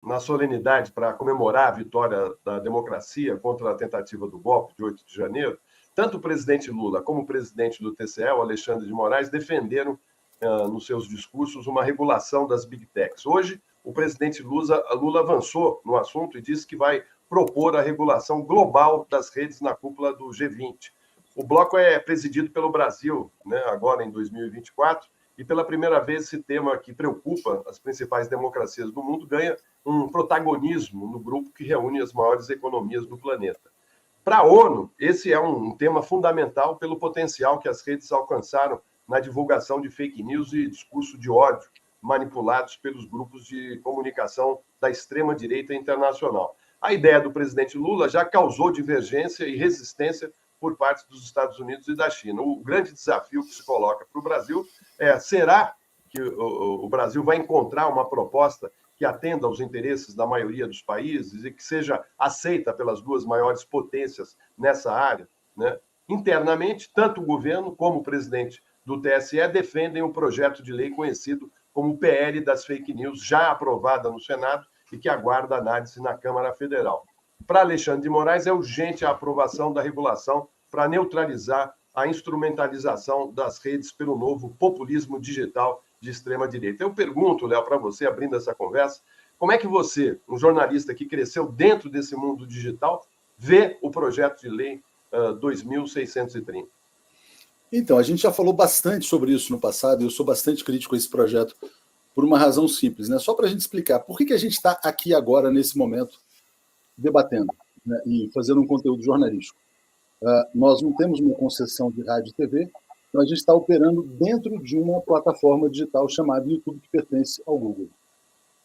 na solenidade para comemorar a vitória da democracia contra a tentativa do golpe de 8 de janeiro, tanto o presidente Lula como o presidente do TCE, o Alexandre de Moraes, defenderam nos seus discursos uma regulação das big techs. Hoje, o presidente Lula avançou no assunto e disse que vai propor a regulação global das redes na cúpula do G20. O bloco é presidido pelo Brasil, né, agora em 2024, e pela primeira vez esse tema que preocupa as principais democracias do mundo ganha um protagonismo no grupo que reúne as maiores economias do planeta. Para a ONU, esse é um tema fundamental pelo potencial que as redes alcançaram na divulgação de fake news e discurso de ódio manipulados pelos grupos de comunicação da extrema-direita internacional. A ideia do presidente Lula já causou divergência e resistência por parte dos Estados Unidos e da China. O grande desafio que se coloca para o Brasil é: será que o Brasil vai encontrar uma proposta que atenda aos interesses da maioria dos países e que seja aceita pelas duas maiores potências nessa área, né? Internamente, tanto o governo como o presidente do TSE defendem um projeto de lei conhecido como o PL das fake news, já aprovada no Senado e que aguarda análise na Câmara Federal. Para Alexandre de Moraes, é urgente a aprovação da regulação para neutralizar a instrumentalização das redes pelo novo populismo digital de extrema-direita. Eu pergunto, Léo, para você, abrindo essa conversa, como é que você, um jornalista que cresceu dentro desse mundo digital, vê o projeto de lei 2630? Então, a gente já falou bastante sobre isso no passado, e eu sou bastante crítico a esse projeto por uma razão simples, né? Só para a gente explicar por que a gente está aqui agora, nesse momento, debatendo, né, e fazendo um conteúdo jornalístico. Nós não temos uma concessão de rádio e TV, então a gente está operando dentro de uma plataforma digital chamada YouTube, que pertence ao Google.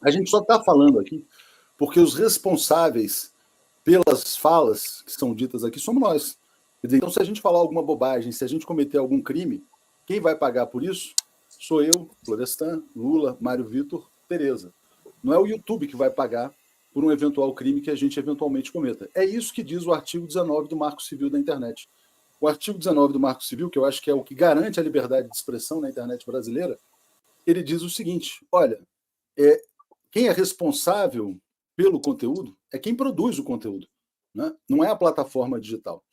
A gente só está falando aqui porque os responsáveis pelas falas que são ditas aqui somos nós. Quer dizer, então, se a gente falar alguma bobagem, se a gente cometer algum crime, quem vai pagar por isso sou eu, Florestan, Lula, Mário Vitor, Tereza. Não é o YouTube que vai pagar por um eventual crime que a gente eventualmente cometa. É isso que diz o artigo 19 do Marco Civil da Internet. O artigo 19 do Marco Civil, que eu acho que é o que garante a liberdade de expressão na internet brasileira, ele diz o seguinte: olha, quem é responsável pelo conteúdo é quem produz o conteúdo, né? Não é a plataforma digital.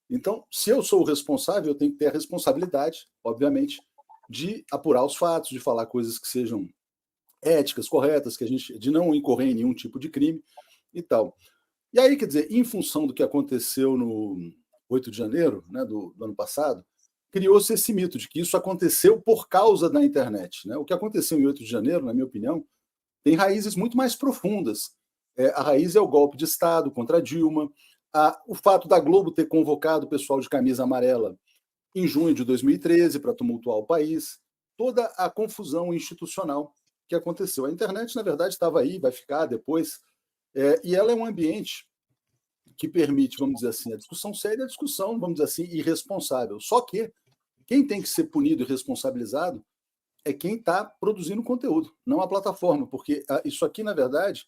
Então, se eu sou o responsável, eu tenho que ter a responsabilidade, obviamente, de apurar os fatos, de falar coisas que sejam éticas, corretas, de não incorrer em nenhum tipo de crime e tal. E aí, quer dizer, em função do que aconteceu no 8 de janeiro, né, do ano passado, criou-se esse mito de que isso aconteceu por causa da internet, né? O que aconteceu em 8 de janeiro, na minha opinião, tem raízes muito mais profundas. A raiz é o golpe de Estado contra Dilma, o fato da Globo ter convocado o pessoal de camisa amarela em junho de 2013 para tumultuar o país, toda a confusão institucional que aconteceu. A internet, na verdade, estava aí, vai ficar depois, e ela é um ambiente que permite, vamos dizer assim, a discussão séria e a discussão, vamos dizer assim, irresponsável. Só que quem tem que ser punido e responsabilizado é quem está produzindo conteúdo, não a plataforma, porque isso aqui, na verdade,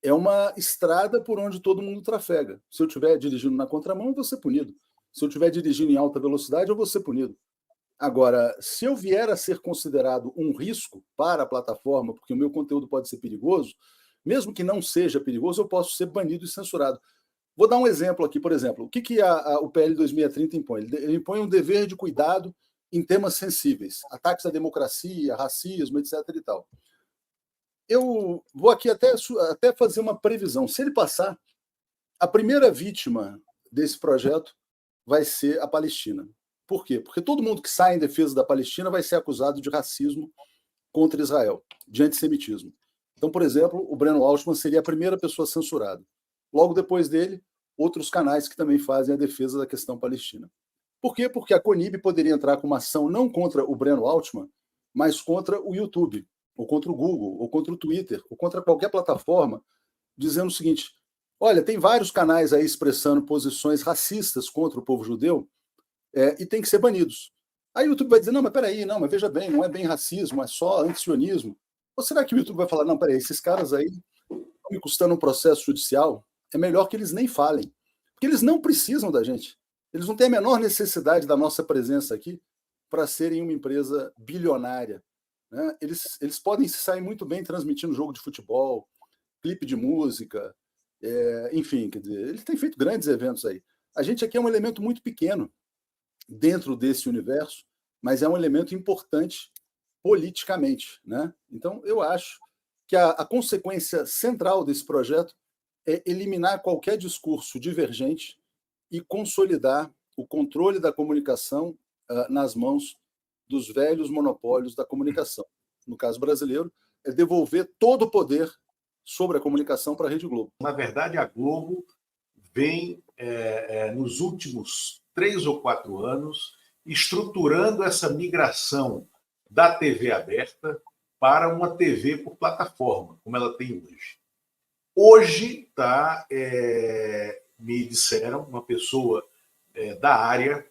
é uma estrada por onde todo mundo trafega. Se eu estiver dirigindo na contramão, eu vou ser punido. Se eu estiver dirigindo em alta velocidade, eu vou ser punido. Agora, se eu vier a ser considerado um risco para a plataforma, porque o meu conteúdo pode ser perigoso, mesmo que não seja perigoso, eu posso ser banido e censurado. Vou dar um exemplo aqui, por exemplo. O que o PL 2630 impõe? Ele impõe um dever de cuidado em temas sensíveis, ataques à democracia, racismo, etc. e tal. Eu vou aqui até fazer uma previsão. Se ele passar, a primeira vítima desse projeto vai ser a Palestina. Por quê? Porque todo mundo que sai em defesa da Palestina vai ser acusado de racismo contra Israel, de antissemitismo. Então, por exemplo, o Breno Altman seria a primeira pessoa censurada. Logo depois dele, outros canais que também fazem a defesa da questão palestina. Por quê? Porque a Conib poderia entrar com uma ação não contra o Breno Altman, mas contra o YouTube, ou contra o Google, ou contra o Twitter, ou contra qualquer plataforma, dizendo o seguinte: olha, tem vários canais aí expressando posições racistas contra o povo judeu, e tem que ser banidos. Aí o YouTube vai dizer: não, mas peraí, não, mas veja bem, não é bem racismo, é só antisionismo. Ou será que o YouTube vai falar: não, peraí, esses caras aí estão me custando um processo judicial, é melhor que eles nem falem, porque eles não precisam da gente. Eles não têm a menor necessidade da nossa presença aqui para serem uma empresa bilionária, né? Eles podem se sair muito bem transmitindo jogo de futebol, clipe de música, enfim, quer dizer, ele tem feito grandes eventos aí. A gente aqui é um elemento muito pequeno dentro desse universo, mas é um elemento importante politicamente, né? Então, eu acho que a consequência central desse projeto é eliminar qualquer discurso divergente e consolidar o controle da comunicação nas mãos dos velhos monopólios da comunicação. No caso brasileiro, é devolver todo o poder sobre a comunicação para a Rede Globo. Na verdade, a Globo vem, nos últimos 3 ou 4 anos, estruturando essa migração da TV aberta para uma TV por plataforma, como ela tem hoje. Hoje, me disseram, uma pessoa da área,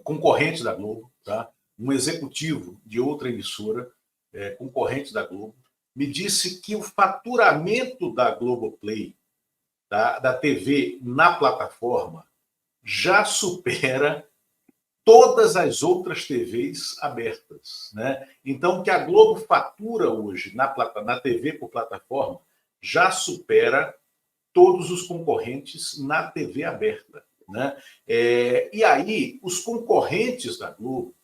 concorrente da Globo, tá? Um executivo de outra emissora, concorrente da Globo, me disse que o faturamento da Globoplay, da TV na plataforma, já supera todas as outras TVs abertas, né? Então, que a Globo fatura hoje na TV por plataforma já supera todos os concorrentes na TV aberta, né? E aí, os concorrentes da Globo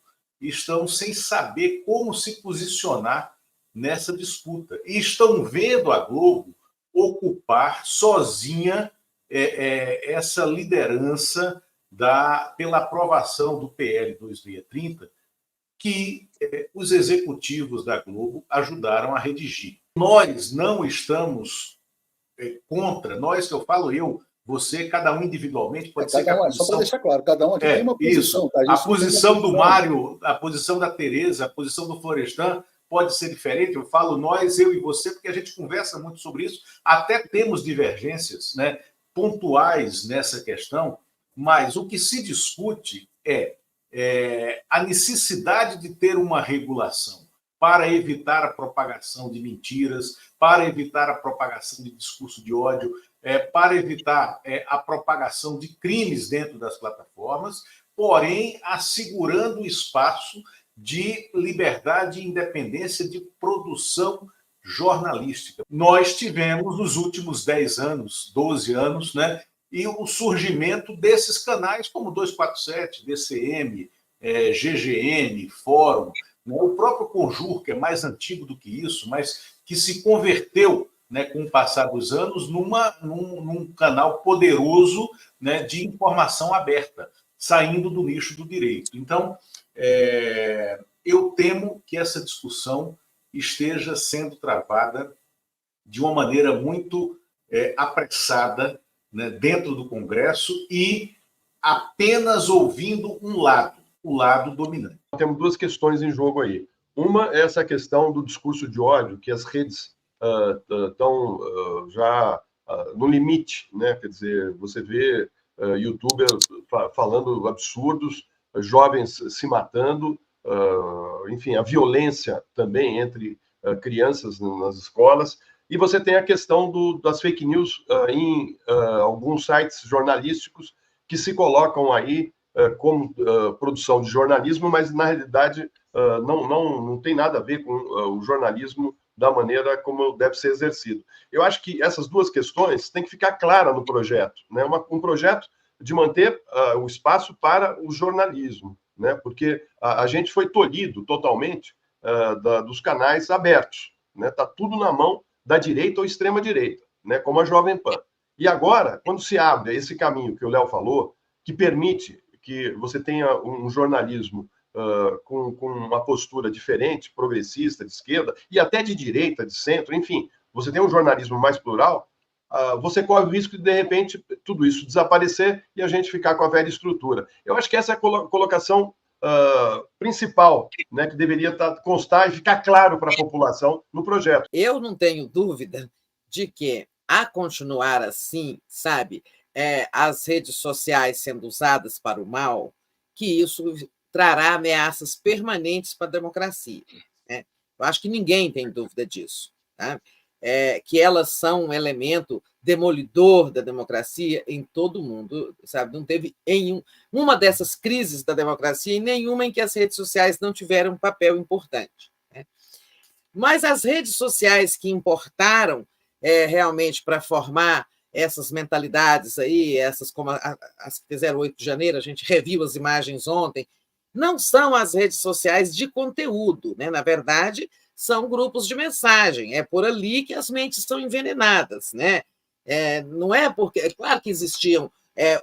estão sem saber como se posicionar nessa disputa. E estão vendo a Globo ocupar sozinha essa liderança pela aprovação do PL 2630, que os executivos da Globo ajudaram a redigir. Nós não estamos contra, nós que eu falo você, cada um individualmente, pode ser que a posição... Só para deixar claro, cada um aqui tem uma posição. Tá? A posição do Mário, a posição da Tereza, a posição do Florestan pode ser diferente. Eu falo nós, eu e você, porque a gente conversa muito sobre isso. Até temos divergências, né, pontuais nessa questão, mas o que se discute é a necessidade de ter uma regulação para evitar a propagação de mentiras, para evitar a propagação de discurso de ódio, para evitar a propagação de crimes dentro das plataformas, porém assegurando o espaço de liberdade e independência de produção jornalística. Nós tivemos, nos últimos 10 anos, 12 anos, né, e o surgimento desses canais como 247, DCM, GGN, Fórum, né, o próprio Conjur, que é mais antigo do que isso, mas que se converteu, né, com o passar dos anos, num canal poderoso, né, de informação aberta, saindo do nicho do direito. Então, eu temo que essa discussão esteja sendo travada de uma maneira muito apressada, né, dentro do Congresso e apenas ouvindo um lado, o lado dominante. Temos duas questões em jogo aí. Uma é essa questão do discurso de ódio, que as redes estão já no limite, né? Quer dizer, você vê youtuber falando absurdos, jovens se matando, enfim, a violência também entre crianças nas escolas. E você tem a questão das fake news em alguns sites jornalísticos que se colocam aí como produção de jornalismo, mas, na realidade, não tem nada a ver com o jornalismo da maneira como deve ser exercido. Eu acho que essas duas questões têm que ficar claras no projeto, né? Um projeto de manter o espaço para o jornalismo, né? Porque a gente foi tolhido totalmente dos canais abertos, né? Está tudo na mão da direita ou extrema-direita, né? Como a Jovem Pan. E agora, quando se abre esse caminho que o Léo falou, que permite que você tenha um jornalismo com uma postura diferente, progressista, de esquerda, e até de direita, de centro, enfim, você tem um jornalismo mais plural, você corre o risco de repente, tudo isso desaparecer e a gente ficar com a velha estrutura. Eu acho que essa é a colocação principal, né, que deveria constar e ficar claro para a população no projeto. Eu não tenho dúvida de que, a continuar assim, sabe, as redes sociais sendo usadas para o mal, que isso trará ameaças permanentes para a democracia, né? Eu acho que ninguém tem dúvida disso, tá? Que elas são um elemento demolidor da democracia em todo o mundo, sabe? Não teve uma dessas crises da democracia e nenhuma em que as redes sociais não tiveram um papel importante, né? Mas as redes sociais que importaram realmente para formar essas mentalidades aí, essas como as que fizeram 8 de janeiro, a gente reviu as imagens ontem, não são as redes sociais de conteúdo, né? Na verdade, são grupos de mensagem, é por ali que as mentes são envenenadas, né? Não é porque... É claro que existiam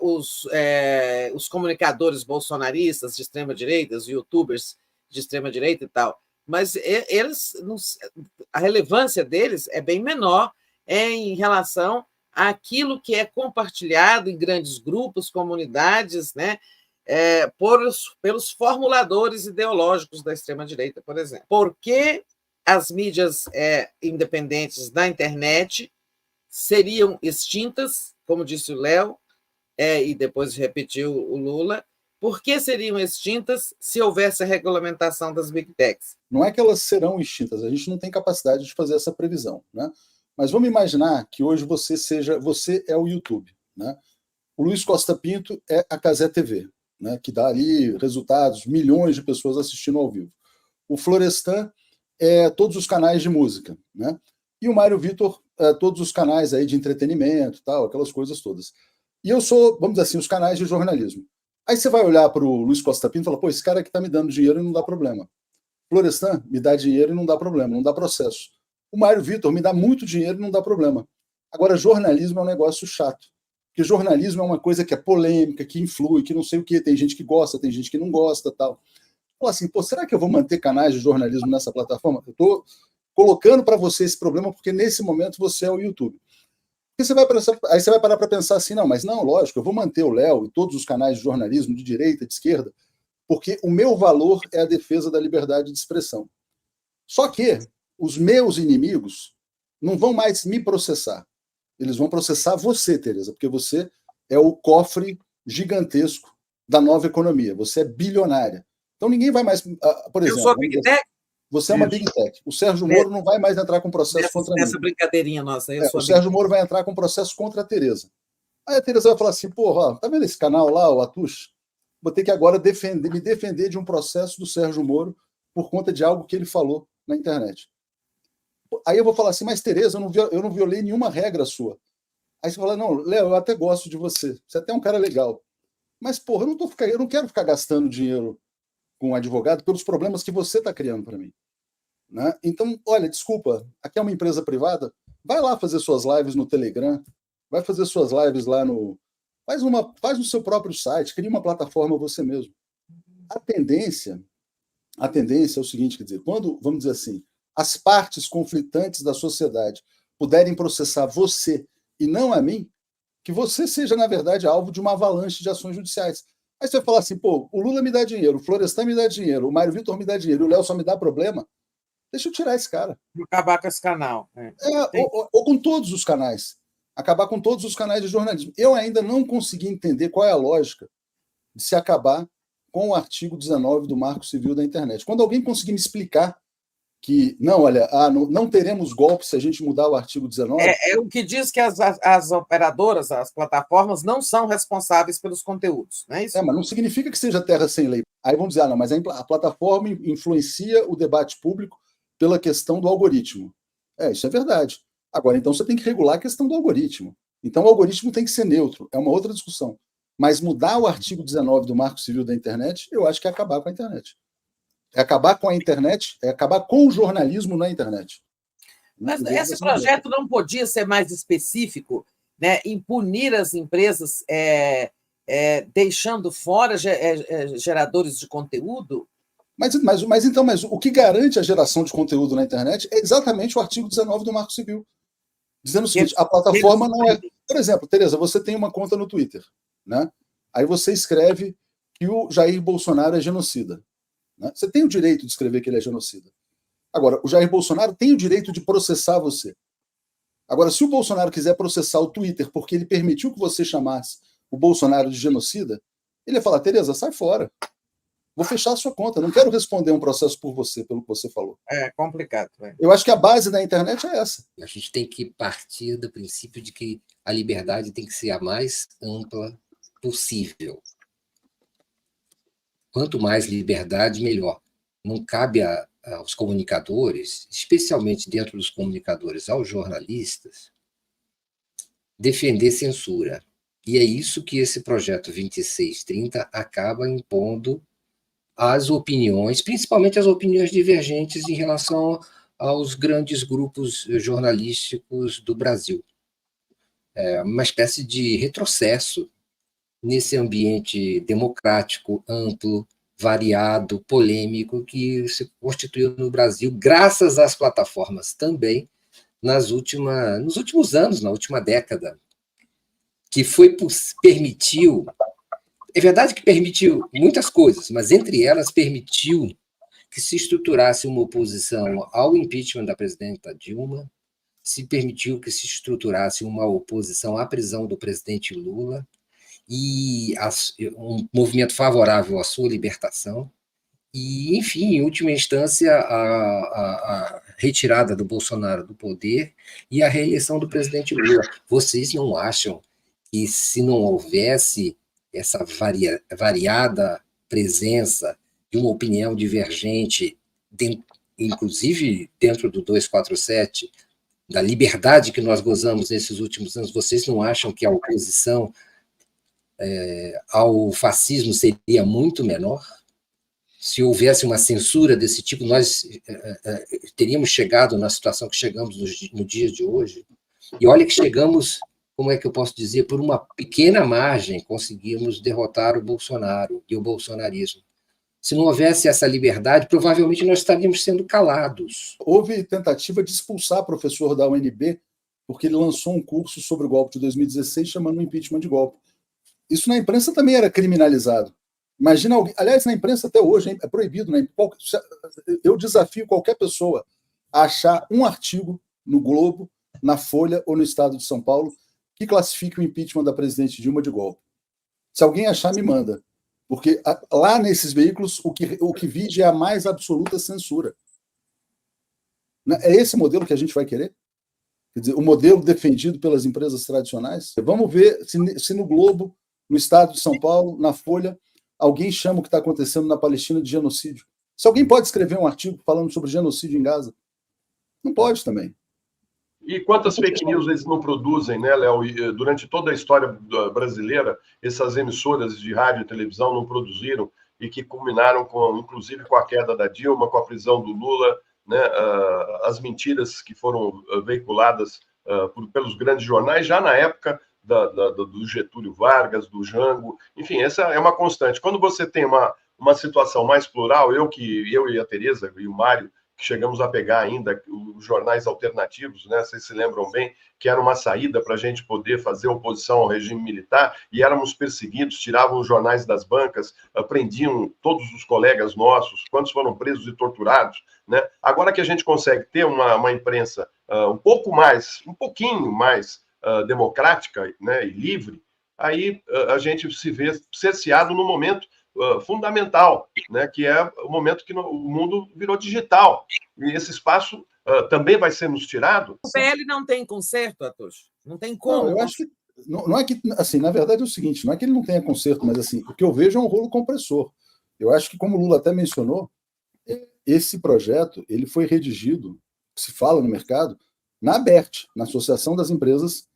os comunicadores bolsonaristas de extrema-direita, os youtubers de extrema-direita e tal, mas eles, a relevância deles é bem menor em relação àquilo que é compartilhado em grandes grupos, comunidades, né? Pelos formuladores ideológicos da extrema-direita, por exemplo. Por que as mídias independentes da internet seriam extintas, como disse o Léo, e depois repetiu o Lula, por que seriam extintas se houvesse a regulamentação das Big Techs? Não é que elas serão extintas, a gente não tem capacidade de fazer essa previsão, né? Mas vamos imaginar que hoje você é o YouTube, né? O Luiz Costa Pinto é a Cazé TV, né? Que dá ali resultados, milhões de pessoas assistindo ao vivo. O Florestan é todos os canais de música, né? E o Mário Vitor todos os canais aí de entretenimento, tal, aquelas coisas todas. E eu sou, vamos dizer assim, os canais de jornalismo. Aí você vai olhar para o Luiz Costa Pinto e falar, pô, esse cara aqui está me dando dinheiro e não dá problema. Florestan me dá dinheiro e não dá problema, não dá processo. O Mário Vitor me dá muito dinheiro e não dá problema. Agora, jornalismo é um negócio chato. Porque jornalismo é uma coisa que é polêmica, que influi, que não sei o quê. Tem gente que gosta, tem gente que não gosta, tal. Fala assim, pô, será que eu vou manter canais de jornalismo nessa plataforma? Eu estou colocando para você esse problema porque nesse momento você é o YouTube. Aí você vai parar para pensar assim, não, mas não, lógico, eu vou manter o Léo e todos os canais de jornalismo de direita, de esquerda, porque o meu valor é a defesa da liberdade de expressão. Só que os meus inimigos não vão mais me processar. Eles vão processar você, Tereza, porque você é o cofre gigantesco da nova economia. Você é bilionária. Então ninguém vai mais... Por exemplo, eu sou Big Tech? Você é uma Big Tech. O Sérgio Moro não vai mais entrar com processo contra mim. Essa brincadeirinha nossa. O Sérgio Moro vai entrar com processo contra a Tereza. Aí a Tereza vai falar assim, porra, tá vendo esse canal lá, o Atush? Vou ter que agora me defender de um processo do Sérgio Moro por conta de algo que ele falou na internet. Aí eu vou falar assim, mas Tereza, eu não violei nenhuma regra sua. Aí você fala, não, Léo, eu até gosto de você. Você é até um cara legal. Mas, porra, eu não quero ficar gastando dinheiro com um advogado pelos problemas que você está criando para mim. Né? Então, olha, desculpa, aqui é uma empresa privada, vai lá fazer suas lives no Telegram, vai fazer suas lives lá no... Faz no seu próprio site, cria uma plataforma você mesmo. A tendência é o seguinte, quer dizer, quando, vamos dizer assim, as partes conflitantes da sociedade puderem processar você e não a mim, que você seja, na verdade, alvo de uma avalanche de ações judiciais. Aí você vai falar assim, pô, o Lula me dá dinheiro, o Florestan me dá dinheiro, o Mário Vitor me dá dinheiro, o Léo só me dá problema. Deixa eu tirar esse cara. Vou acabar com esse canal. Ou com todos os canais. Acabar com todos os canais de jornalismo. Eu ainda não consegui entender qual é a lógica de se acabar com o artigo 19 do Marco Civil da Internet. Quando alguém conseguir me explicar que, não, olha, não teremos golpe se a gente mudar o artigo 19... É o que diz que as operadoras, as plataformas, não são responsáveis pelos conteúdos, não é isso? Mas não significa que seja terra sem lei. Aí vamos dizer, não, mas a plataforma influencia o debate público pela questão do algoritmo. Isso é verdade. Agora, então, você tem que regular a questão do algoritmo. Então, o algoritmo tem que ser neutro. É uma outra discussão. Mas mudar o artigo 19 do Marco Civil da Internet, eu acho que é acabar com a internet. É acabar com a internet, é acabar com o jornalismo na internet. Mas esse projeto não podia ser mais específico, né, em punir as empresas deixando fora geradores de conteúdo? Mas o que garante a geração de conteúdo na internet é exatamente o artigo 19 do Marco Civil. Dizendo o seguinte, a plataforma não é... Por exemplo, Tereza, você tem uma conta no Twitter, né? Aí você escreve que o Jair Bolsonaro é genocida. Né? Você tem o direito de escrever que ele é genocida. Agora, o Jair Bolsonaro tem o direito de processar você. Agora, se o Bolsonaro quiser processar o Twitter porque ele permitiu que você chamasse o Bolsonaro de genocida, ele ia falar, Tereza, sai fora. Vou fechar a sua conta. Não quero responder um processo por você, pelo que você falou. É complicado. Eu acho que a base da internet é essa. A gente tem que partir do princípio de que a liberdade tem que ser a mais ampla possível. Quanto mais liberdade, melhor. não cabe aos comunicadores, especialmente dentro dos comunicadores, aos jornalistas, defender censura. E é isso que esse projeto 2630 acaba impondo às opiniões, principalmente as opiniões divergentes em relação aos grandes grupos jornalísticos do Brasil. É uma espécie de retrocesso nesse ambiente democrático, amplo, variado, polêmico, que se constituiu no Brasil, graças às plataformas também, nos últimos anos, na última década, que permitiu, é verdade que permitiu muitas coisas, mas entre elas permitiu que se estruturasse uma oposição ao impeachment da presidenta Dilma, se permitiu que se estruturasse uma oposição à prisão do presidente Lula e um movimento favorável à sua libertação. E, enfim, em última instância, a retirada do Bolsonaro do poder e a reeleição do presidente Lula. Vocês não acham que, se não houvesse essa variada presença de uma opinião divergente, inclusive dentro do 247, da liberdade que nós gozamos nesses últimos anos, vocês não acham que a oposição ao fascismo seria muito menor? Se houvesse uma censura desse tipo, nós teríamos chegado na situação que chegamos no dia de hoje. E olha que chegamos, como é que eu posso dizer, por uma pequena margem, conseguimos derrotar o Bolsonaro e o bolsonarismo. Se não houvesse essa liberdade, provavelmente nós estaríamos sendo calados. Houve tentativa de expulsar professor da UNB porque ele lançou um curso sobre o golpe de 2016 chamando o impeachment de golpe. Isso na imprensa também era criminalizado. Imagina alguém... Aliás, na imprensa até hoje é proibido. Né? Eu desafio qualquer pessoa a achar um artigo no Globo, na Folha ou no Estado de São Paulo que classifique o impeachment da presidente Dilma de golpe. Se alguém achar, me manda. Porque lá nesses veículos o que vige é a mais absoluta censura. É esse modelo que a gente vai querer? Quer dizer, o modelo defendido pelas empresas tradicionais? Vamos ver se no Globo, no Estado de São Paulo, na Folha, alguém chama o que está acontecendo na Palestina de genocídio. Se alguém pode escrever um artigo falando sobre genocídio em Gaza, não pode também. E quantas fake news eles não produzem, né, Léo? Durante toda a história brasileira, essas emissoras de rádio e televisão não produziram e que culminaram, inclusive, com a queda da Dilma, com a prisão do Lula, né, as mentiras que foram veiculadas pelos grandes jornais, já na época do Getúlio Vargas, do Jango. Enfim, essa é uma constante. Quando você tem uma situação mais plural, eu e a Tereza e o Mário, que chegamos a pegar ainda os jornais alternativos, né? Vocês se lembram bem, que era uma saída para a gente poder fazer oposição ao regime militar, e éramos perseguidos, tiravam os jornais das bancas, prendiam todos os colegas nossos, quantos foram presos e torturados, né? Agora que a gente consegue ter uma imprensa um pouquinho mais democrática, né, e livre, aí a gente se vê cerceado no momento fundamental, né, que é o momento que o mundo virou digital. E esse espaço também vai ser nos tirado. O PL não tem conserto, Atucho? Não tem como. Não, eu acho que não é que, assim, na verdade é o seguinte, não é que ele não tenha conserto, mas assim, o que eu vejo é um rolo compressor. Eu acho que, como o Lula até mencionou, esse projeto ele foi redigido, se fala no mercado, na ABERT, na Associação das Empresas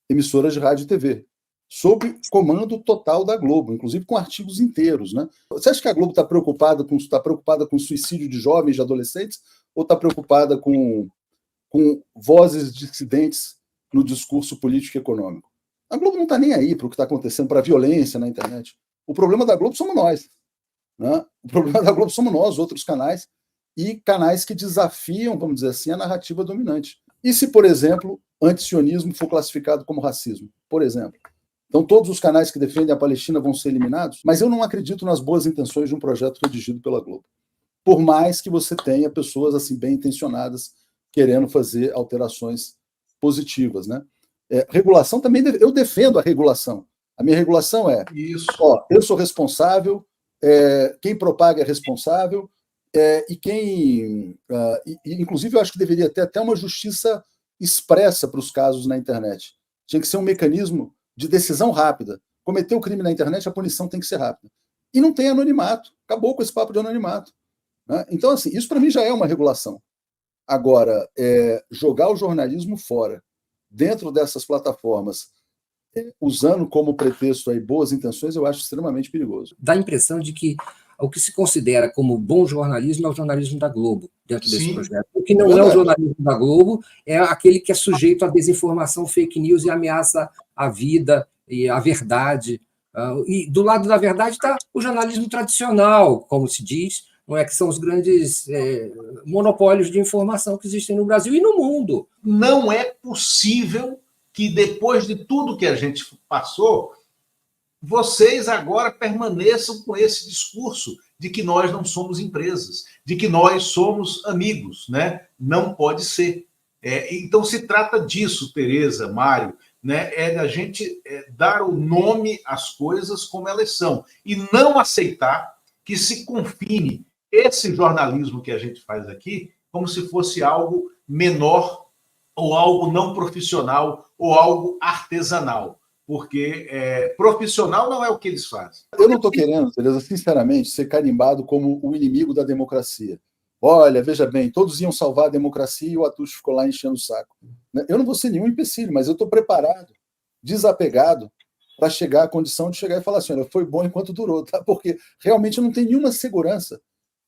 Emissoras de Rádio e TV, sob comando total da Globo, inclusive com artigos inteiros. Né? Você acha que a Globo está preocupada com o suicídio de jovens, de adolescentes, ou está preocupada com vozes dissidentes no discurso político e econômico? A Globo não está nem aí para o que está acontecendo, para a violência na internet. O problema da Globo somos nós. Né? O problema da Globo somos nós, outros canais, e canais que desafiam, vamos dizer assim, a narrativa dominante. E se, por exemplo, antisionismo for classificado como racismo, por exemplo? Então, todos os canais que defendem a Palestina vão ser eliminados, mas eu não acredito nas boas intenções de um projeto redigido pela Globo. Por mais que você tenha pessoas assim bem intencionadas querendo fazer alterações positivas. Né? Regulação também, eu defendo a regulação. A minha regulação é, eu sou responsável, quem propaga é responsável, inclusive eu acho que deveria ter até uma justiça expressa para os casos na internet. Tinha que ser um mecanismo de decisão rápida. Cometeu o crime na internet, a punição tem que ser rápida. E não tem anonimato. Acabou com esse papo de anonimato. né? Então, assim, isso para mim já é uma regulação. Agora, jogar o jornalismo fora, dentro dessas plataformas, usando como pretexto aí boas intenções, eu acho extremamente perigoso. Dá a impressão de que o que se considera como bom jornalismo é o jornalismo da Globo, dentro desse projeto. O que não é o jornalismo da Globo é aquele que é sujeito à desinformação, fake news e ameaça à vida e à verdade. E do lado da verdade está o jornalismo tradicional, como se diz, não é, que são os grandes monopólios de informação que existem no Brasil e no mundo. Não é possível que, depois de tudo que a gente passou, vocês agora permaneçam com esse discurso de que nós não somos empresas, de que nós somos amigos, né? Não pode ser. Então, se trata disso, Tereza, Mário, né? É da gente dar o nome às coisas como elas são e não aceitar que se confine esse jornalismo que a gente faz aqui como se fosse algo menor ou algo não profissional ou algo artesanal. Porque profissional não é o que eles fazem. Eu não estou querendo, Tereza, sinceramente, ser carimbado como o inimigo da democracia. Olha, veja bem, todos iam salvar a democracia e o Atucho ficou lá enchendo o saco. Eu não vou ser nenhum empecilho, mas eu estou preparado, desapegado, para chegar à condição de chegar e falar assim, olha, foi bom enquanto durou, tá? Porque realmente eu não tenho nenhuma segurança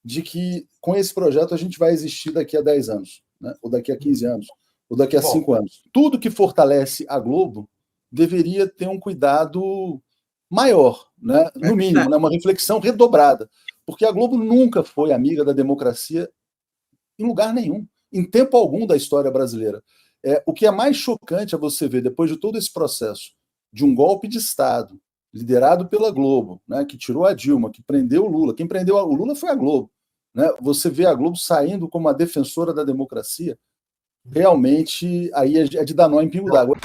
de que com esse projeto a gente vai existir daqui a 10 anos, né? Ou daqui a 15 anos, ou daqui a 5 anos. Tudo que fortalece a Globo deveria ter um cuidado maior, né? No mínimo, né? Uma reflexão redobrada, porque a Globo nunca foi amiga da democracia em lugar nenhum, em tempo algum da história brasileira. O que é mais chocante é você ver, depois de todo esse processo, de um golpe de Estado, liderado pela Globo, né? Que tirou a Dilma, que prendeu o Lula. Quem prendeu o Lula foi a Globo, né? Você vê a Globo saindo como a defensora da democracia, realmente aí é de dar nó em pingo d'água.